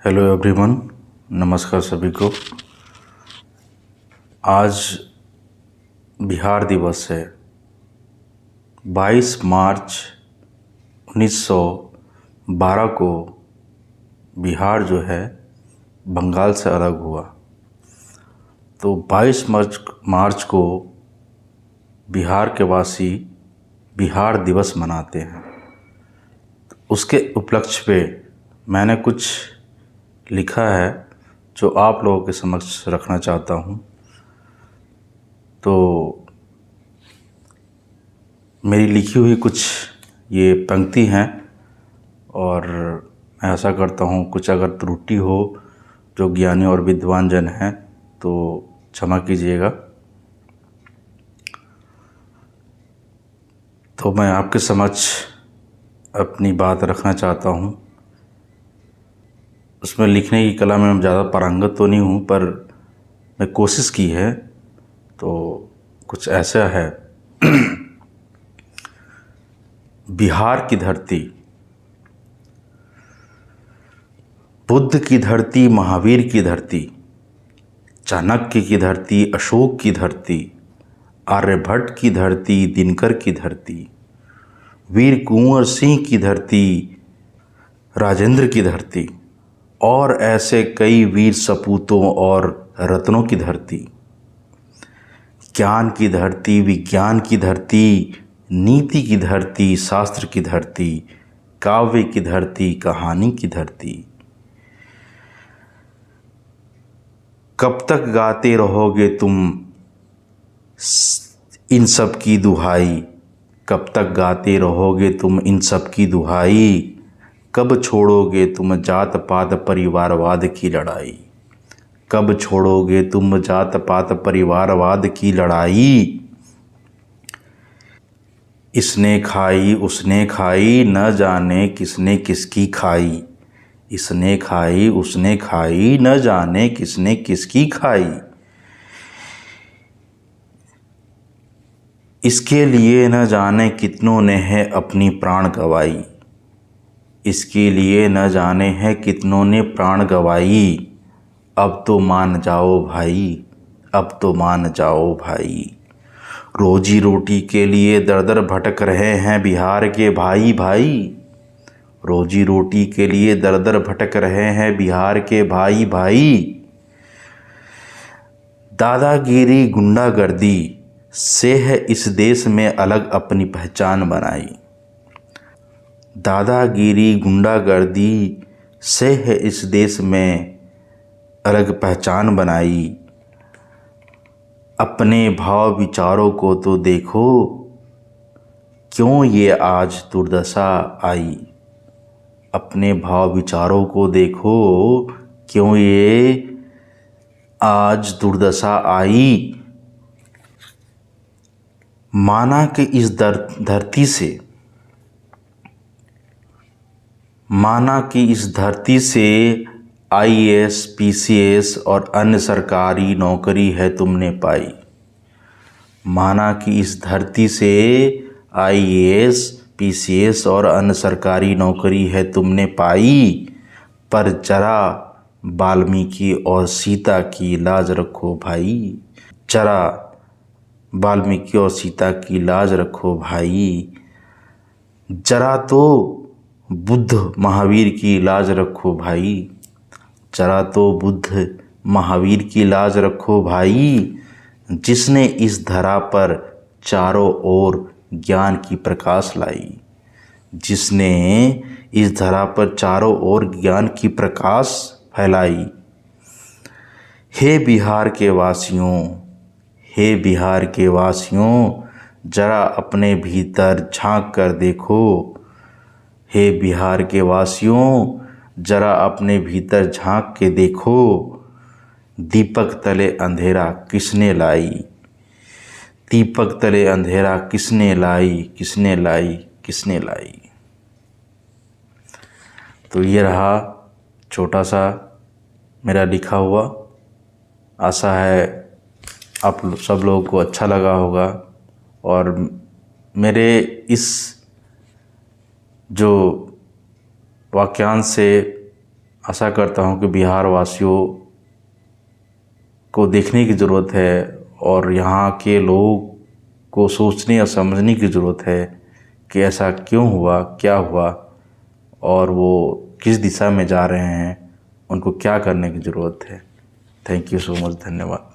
Hello everyone, नमस्कार सभी को। आज बिहार दिवस है। 22 मार्च 1912 को बिहार जो है बंगाल से अलग हुआ। तो 22 मार्च को बिहार के वासी बिहार दिवस मनाते हैं। उसके उपलक्ष्य पे मैंने कुछ लिखा है जो आप लोगों के समक्ष रखना चाहता हूँ। तो मेरी लिखी हुई कुछ ये पंक्ति हैं और मैं आशा करता हूँ कुछ अगर त्रुटि हो जो ज्ञानी और विद्वान जन हैं तो क्षमा कीजिएगा। तो मैं आपके समक्ष अपनी बात रखना चाहता हूँ। उसमें लिखने की कला में ज़्यादा पारंगत तो नहीं हूँ, पर मैं कोशिश की है। तो कुछ ऐसा है। बिहार की धरती, बुद्ध की धरती, महावीर की धरती, चाणक्य की धरती, अशोक की धरती, आर्यभट्ट की धरती, दिनकर की धरती, वीर कुंवर सिंह की धरती, राजेंद्र की धरती और ऐसे कई वीर सपूतों और रत्नों की धरती, ज्ञान की धरती, विज्ञान की धरती, नीति की धरती, शास्त्र की धरती, काव्य की धरती, कहानी की धरती। कब तक गाते रहोगे तुम इन सब की दुहाई, कब तक गाते रहोगे तुम इन सब की दुहाई, कब छोड़ोगे तुम जात पात परिवारवाद की लड़ाई, कब छोड़ोगे तुम जात पात परिवारवाद की लड़ाई। इसने खाई उसने खाई, न जाने किसने किसकी खाई, इसने खाई उसने खाई, न जाने किसने किसकी खाई। इसके लिए न जाने कितनों ने है अपनी प्राण गवाई, इसके लिए न जाने है कितनों ने प्राण गवाई। अब तो मान जाओ भाई, अब तो मान जाओ भाई। रोजी रोटी के लिए दर दर भटक रहे हैं बिहार के भाई भाई, रोजी रोटी के लिए दर दर भटक रहे हैं बिहार के भाई भाई। दादागिरी गुंडागर्दी से है इस देश में अलग अपनी पहचान बनाई, दादागिरी गुंडागर्दी से है इस देश में अलग पहचान बनाई। अपने भाव विचारों को तो देखो, क्यों ये आज दुर्दशा आई, अपने भाव विचारों को देखो, क्यों ये आज दुर्दशा आई। माना कि इस धरती से, माना कि इस धरती से IAS, PCS और अन्य सरकारी नौकरी है तुमने पाई, माना कि इस धरती से IAS, PCS और अन्य सरकारी नौकरी है तुमने पाई, पर जरा वाल्मीकि और सीता की लाज रखो भाई, जरा वाल्मीकि और सीता की लाज रखो भाई। जरा तो बुद्ध महावीर की लाज रखो भाई, जरा तो बुद्ध महावीर की लाज रखो भाई, जिसने इस धरा पर चारों ओर ज्ञान की प्रकाश लाई, जिसने इस धरा पर चारों ओर ज्ञान की प्रकाश फैलाई। हे बिहार के वासियों, हे बिहार के वासियों, जरा अपने भीतर झांक कर देखो, हे बिहार के वासियों, जरा अपने भीतर झांक के देखो, दीपक तले अंधेरा किसने लाई, दीपक तले अंधेरा किसने लाई, किसने लाई, किसने लाई। तो ये रहा छोटा सा मेरा लिखा हुआ। आशा है आप सब लोगों को अच्छा लगा होगा और मेरे इस जो वाक्यांश से आशा करता हूँ कि बिहार वासियों को देखने की ज़रूरत है और यहाँ के लोगों को सोचने और समझने की ज़रूरत है कि ऐसा क्यों हुआ, क्या हुआ और वो किस दिशा में जा रहे हैं, उनको क्या करने की ज़रूरत है। थैंक यू सो मच, धन्यवाद।